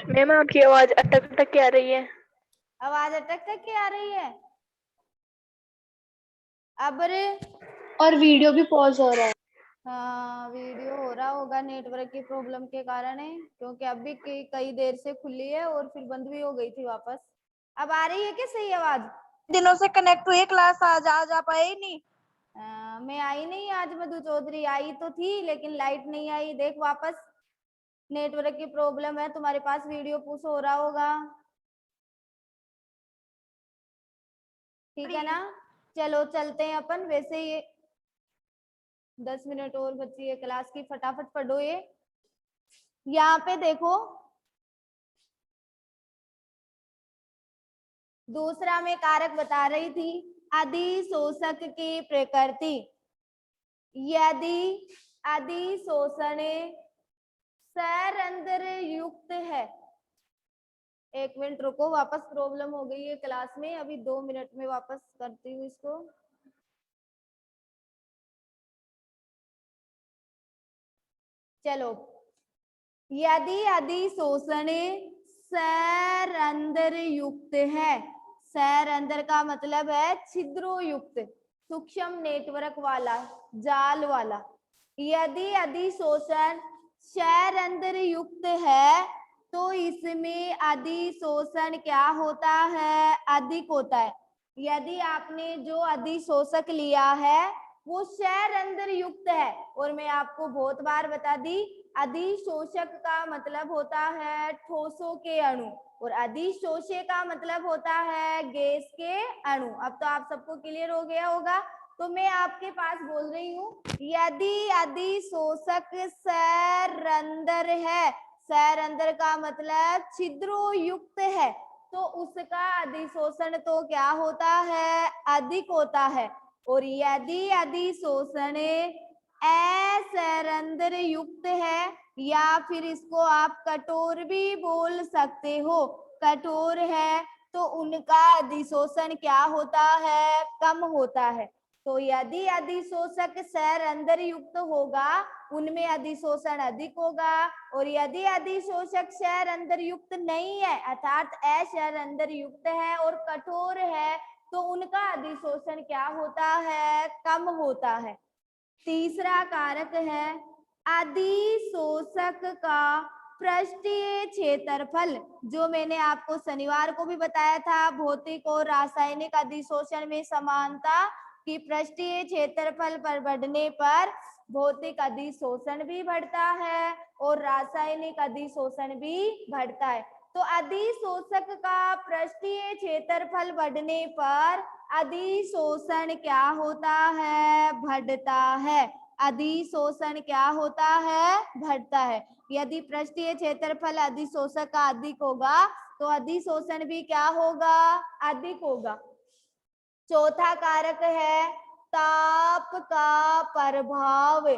Ma'am आपकी आवाज अटक अटक के आ रही है। आवाज अटक अटक के आ रही है। अब रे, और वीडियो भी पॉज हो रहा है। हाँ वीडियो हो रहा होगा, नेटवर्क की प्रॉब्लम के कारण है, क्योंकि अभी कई देर से खुली है और फिर बंद भी हो गई थी वापस। अब आ रही है क्या सही आवाज? दिनों से कनेक्ट हुई क्लास, आज आ पाए ही नहीं। मैं आई नहीं आज, मधु चौधरी आई तो थी लेकिन लाइट नहीं आई। देख वापस नेटवर्क की प्रॉब्लम है, तुम्हारे पास वीडियो पुश हो रहा होगा, ठीक है ना। चलो चलते हैं अपन। वैसे ये 10 मिनट और बची है क्लास की, फटाफट पढ़ो। ये यहाँ पे देखो, दूसरा मैं कारक बता रही थी, अधिशोषक की प्रकृति। यदि अधिशोषण सरंध्र युक्त है, एक मिनट रुको, वापस प्रॉब्लम हो गई है क्लास में, अभी 2 मिनट में वापस करती हूँ इसको। चलो, यदि अधिशोषण सरंध्र युक्त है, सरंध्र का मतलब है छिद्रों युक्त, सूक्ष्म नेटवर्क वाला, जाल वाला। यदि अधिशोषण सरंध्र युक्त है तो इसमें अधिशोषण क्या होता है? अधिक होता है। यदि आपने जो अधिशोषक लिया है वो सरंध्र युक्त है, और मैं आपको बहुत बार बता दी, अधिशोषक का मतलब होता है ठोसों के अणु, और अधिशोषे का मतलब होता है गैस के अणु। अब तो आप सबको क्लियर हो गया होगा। तो मैं आपके पास बोल रही हूँ, यदि अधिशोषक सरंध्र है, सरंध्र का मतलब छिद्रों युक्त है, तो उसका अधिशोषण तो क्या होता है? अधिक होता है। और यदि अधिशोषण असरंध्र युक्त है, या फिर इसको आप कठोर भी बोल सकते हो, कठोर है तो उनका अधिशोषण क्या होता है? कम होता है। तो यदि अधिशोषक सरंध्र युक्त होगा उनमें अधिशोषण अधिक होगा, और यदि अधिशोषक सरंध्र युक्त नहीं है अर्थात असरंध्र युक्त है और कठोर है, तो उनका अधिशोषण क्या होता है? कम होता है। तीसरा कारक है अधिशोषक का पृष्ठीय क्षेत्रफल, जो मैंने आपको शनिवार को भी बताया था, भौतिक और रासायनिक अधिशोषण में समानता कि पृष्ठीय क्षेत्रफल पर बढ़ने पर भौतिक अधिशोषण भी बढ़ता है और रासायनिक अधिशोषण भी बढ़ता है। तो अधिशोषक का पृष्ठीय क्षेत्रफल बढ़ने पर अधिशोषण क्या होता है? बढ़ता है। अधिशोषण क्या होता है? बढ़ता है। यदि पृष्ठीय क्षेत्रफल अधिशोषक का अधिक होगा तो अधिशोषण भी क्या होगा? अधिक होगा। चौथा कारक है ताप का प्रभाव।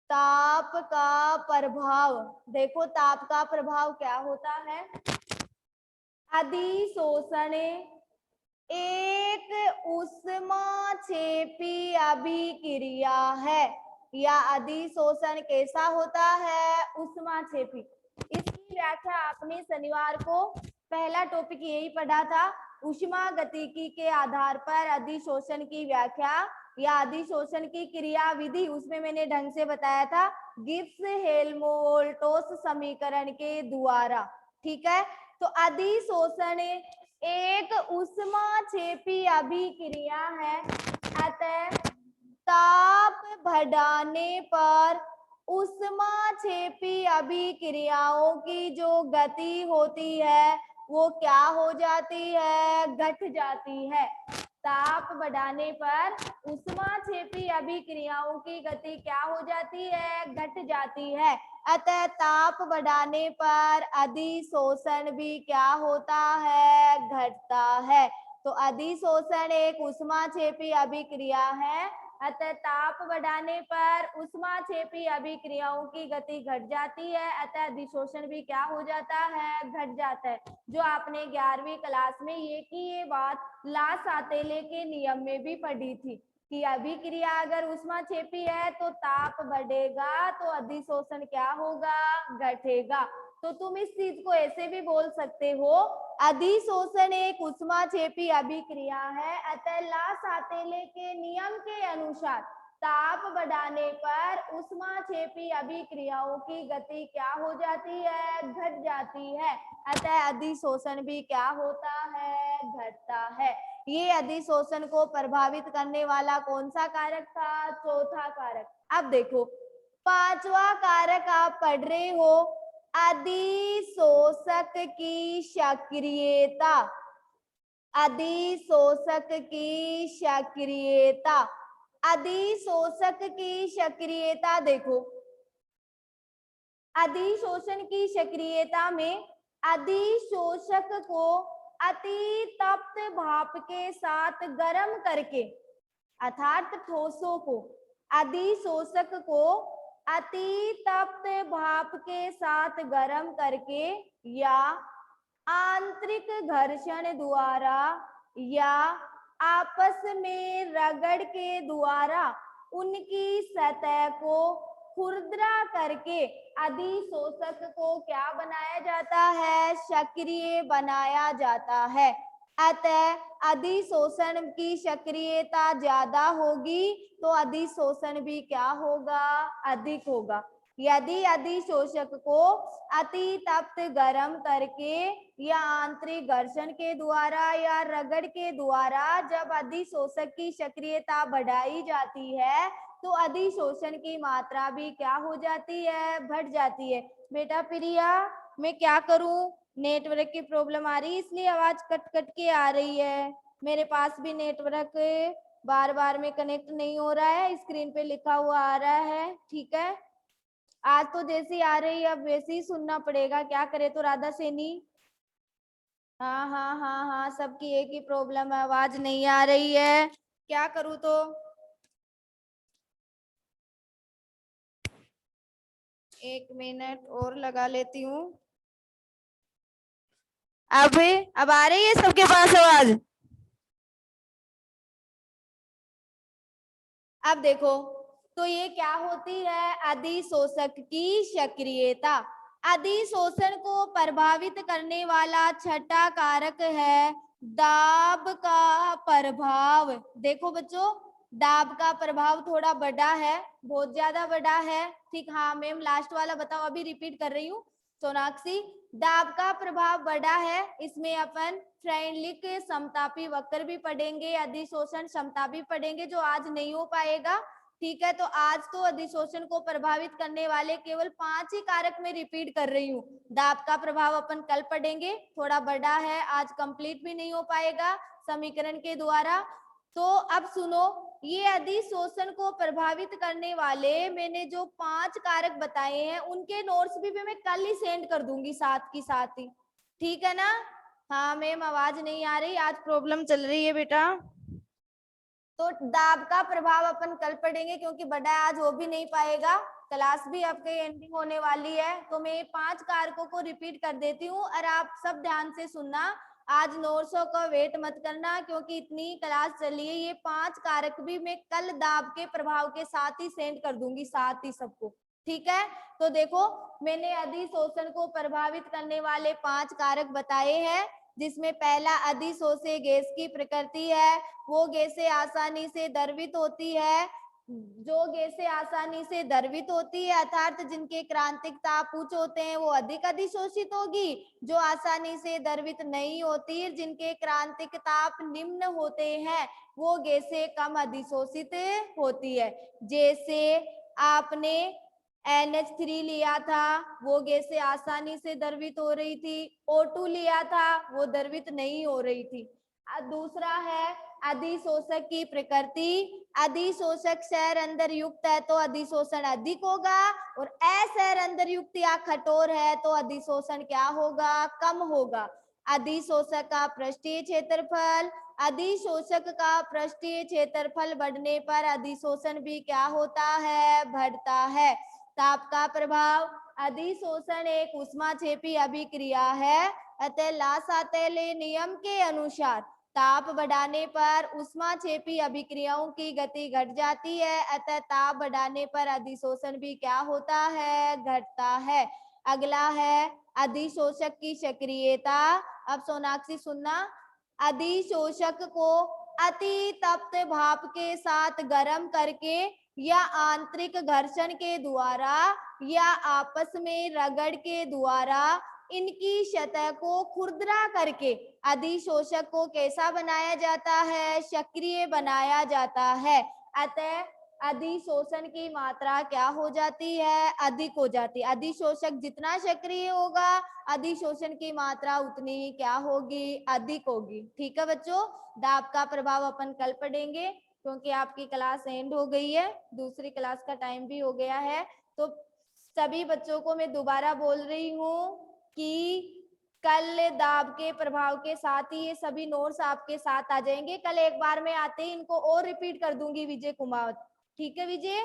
ताप का प्रभाव, देखो ताप का प्रभाव क्या होता है? अधिशोषण एक ऊष्माक्षेपी अभिक्रिया है, या अधिशोषण कैसा होता है? ऊष्माक्षेपी। इसकी व्याख्या आपने शनिवार को पहला टॉपिक यही पढ़ा था, ऊष्मागतिकी के आधार पर अधिशोषण की व्याख्या या अधिशोषण की क्रिया विधि, उसमें मैंने ढंग से बताया था गिब्स हेल्महोल्ट्ज समीकरण के द्वारा, ठीक है। तो अधिशोषण एक ऊष्माक्षेपी अभिक्रिया है, अतः ताप बढ़ाने पर ऊष्माक्षेपी अभिक्रियाओं की जो गति होती है वो क्या हो जाती है? घट जाती है। ताप बढ़ाने पर ऊष्माक्षेपी अभिक्रियाओं की गति क्या हो जाती है? घट जाती है। अतः ताप बढ़ाने पर अधिशोषण भी क्या होता है? घटता है। तो अधिशोषण एक ऊष्माक्षेपी अभिक्रिया है, अतः ताप बढ़ाने पर ऊष्माक्षेपी अभिक्रियाओं की गति घट जाती है, अतः अधिशोषण भी क्या हो जाता है? घट जाता है। जो आपने 11वीं क्लास में ये बात ला-सातेले के नियम में भी पढ़ी थी कि अभिक्रिया अगर ऊष्माक्षेपी है तो ताप बढ़ेगा तो अधिशोषण क्या होगा? घटेगा। तो तुम इस चीज को ऐसे भी बोल सकते हो, अधिशोषण एक ऊष्माक्षेपी अभिक्रिया है, अतः ला सातेले के नियम के अनुसार ताप बढ़ाने पर ऊष्माक्षेपी अभिक्रियाओं की गति क्या हो जाती है, घट जाती है, अतः अधिशोषण भी क्या होता है, घटता है। ये अधिशोषण को प्रभावित करने वाला कौन सा कारक था, चौथा कारक। अब देखो पांचवा कारक आप पढ़ रहे हो, अधिशोषक की सक्रियता, अधिशोषक की सक्रियता, अधिशोषक की सक्रियता देखो, अधिशोषण की सक्रियता में अधिशोषक को अति तप्त भाप के साथ गर्म करके, अर्थात ठोसों को, अधिशोषक को अति तप्त भाप के साथ गर्म करके या आंतरिक घर्षण द्वारा या आपस में रगड़ के द्वारा उनकी सतह को खुरदरा करके अधिशोषक को क्या बनाया जाता है, सक्रिय बनाया जाता है। अतः अधिशोषण की सक्रियता ज्यादा होगी तो अधिशोषण भी क्या होगा, अधिक होगा। यदि अधिशोषक को अति तप्त गर्म करके या आंतरिक घर्षण के द्वारा या रगड़ के द्वारा जब अधिशोषक की सक्रियता बढ़ाई जाती है तो अधिशोषण की मात्रा भी क्या हो जाती है, बढ़ जाती है। बेटा प्रिया मैं क्या करूं, नेटवर्क की प्रॉब्लम आ रही है इसलिए आवाज कट कट के आ रही है। मेरे पास भी नेटवर्क बार बार में कनेक्ट नहीं हो रहा है, स्क्रीन पे लिखा हुआ आ रहा है, ठीक है। आज तो जैसी आ रही है अब वैसे ही सुनना पड़ेगा, क्या करे तो राधा सेनी। हाँ हाँ हाँ हाँ, सबकी एक ही प्रॉब्लम है, आवाज नहीं आ रही है, क्या करूँ तो। एक मिनट और लगा लेती हूँ। अब आ रही है सबके पास आवाज। अब देखो तो ये क्या होती है, अधिशोषक की सक्रियता। अधिशोषण को प्रभावित करने वाला छठा कारक है दाब का प्रभाव। देखो बच्चों दाब का प्रभाव थोड़ा बड़ा है, बहुत ज्यादा बड़ा है, ठीक। हाँ मैम लास्ट वाला बताओ, अभी रिपीट कर रही हूँ। सोनाक्षी दाब का प्रभाव बड़ा है, इसमें अपन फ्रेंडलिक समतापी वक्र भी पढ़ेंगे, अधिशोषण क्षमता भी पढ़ेंगे जो आज नहीं हो पाएगा, ठीक है। तो आज तो अधिशोषण को प्रभावित करने वाले केवल 5 ही कारक में रिपीट कर रही हूँ। दाब का प्रभाव अपन कल पढ़ेंगे, थोड़ा बड़ा है, आज कंप्लीट भी नहीं हो पाएगा समीकरण के द्वारा। तो अब सुनो, ये अधिशोषण को प्रभावित करने वाले मैंने जो 5 कारक बताए हैं उनके नोट्स भी मैं कल ही सेंड कर दूंगी साथ की साथ ही, ठीक है ना। हाँ मैम आवाज नहीं आ रही, आज प्रॉब्लम चल रही है बेटा। तो दाब का प्रभाव अपन कल पढ़ेंगे क्योंकि बड़ा आज हो भी नहीं पाएगा, क्लास भी आपके एंडिंग होने वाली है। तो मैं 5 कारकों को रिपीट कर देती हूँ और आप सब ध्यान से सुनना, आज नोट्सों का वेट मत करना क्योंकि इतनी क्लास चली है। ये 5 कारक भी मैं कल दाब के प्रभाव के साथ ही सेंड कर दूंगी साथ ही सबको, ठीक है। तो देखो मैंने अधिशोषण को प्रभावित करने वाले 5 कारक बताए हैं, जिसमें पहला अधिशोषी गैस की प्रकृति है, वो गैसें आसानी से द्रवित होती है। जो गैसें आसानी से द्रवित होती है अर्थात जिनके क्रांतिक ताप उच्च होते हैं वो अधिक अधिशोषित होगी, जो आसानी से द्रवित नहीं होती, जिनके क्रांतिक ताप निम्न होते हैं वो गैसें कम अधिशोषित होती है। जैसे आपने NH3 लिया था, वो गैसें आसानी से द्रवित हो रही थी, O2 लिया था वो द्रवित नहीं हो रही थी। दूसरा है अधिशोषक की प्रकृति, अधिशोषक शहर अंदर युक्त है तो अधिशोषण अधिक होगा और अशहर अंदर युक्त या कठोर है तो अधिशोषण क्या होगा, कम होगा। अधिशोषक का पृष्ठीय क्षेत्रफल, अधिशोषक का पृष्ठीय क्षेत्रफल बढ़ने पर अधिशोषण भी क्या होता है, बढ़ता है। ताप का प्रभाव, अधिशोषण एक ऊष्माक्षेपी अभिक्रिया है, अतः ला सातेले नियम के अनुसार ताप बढ़ाने पर ऊष्माक्षेपी अभिक्रियाओं की गति घट जाती है, अतः ताप बढ़ाने पर अधिशोषण भी क्या होता है, घटता है। अगला है अधिशोषक की सक्रियता। अब सोनाक्षी सुनना, अधिशोषक को अति तप्त भाप के साथ गर्म करके या आंतरिक घर्षण के द्वारा या आपस में रगड़ के द्वारा इनकी सतह को खुरदरा करके अधिशोषक को कैसा बनाया जाता है? सक्रिय बनाया जाता है। अतः अधिशोषण की मात्रा क्या हो जाती है? अधिक हो जाती है। अधिशोषक जितना सक्रिय होगा अधिशोषण की मात्रा उतनी ही क्या होगी? अधिक होगी। ठीक है बच्चों, दाब का प्रभाव अपन कल पढ़ेंगे क्योंकि आपकी क्लास एंड हो गई है, दूसरी क्लास का टाइम भी हो गया है। तो सभी बच्चों को मैं दोबारा बोल रही हूँ कि कल दाब के प्रभाव के साथ ही ये सभी नोट्स आपके साथ आ जाएंगे। कल एक बार में आते ही इनको और रिपीट कर दूंगी विजय कुमार। ठीक है विजय?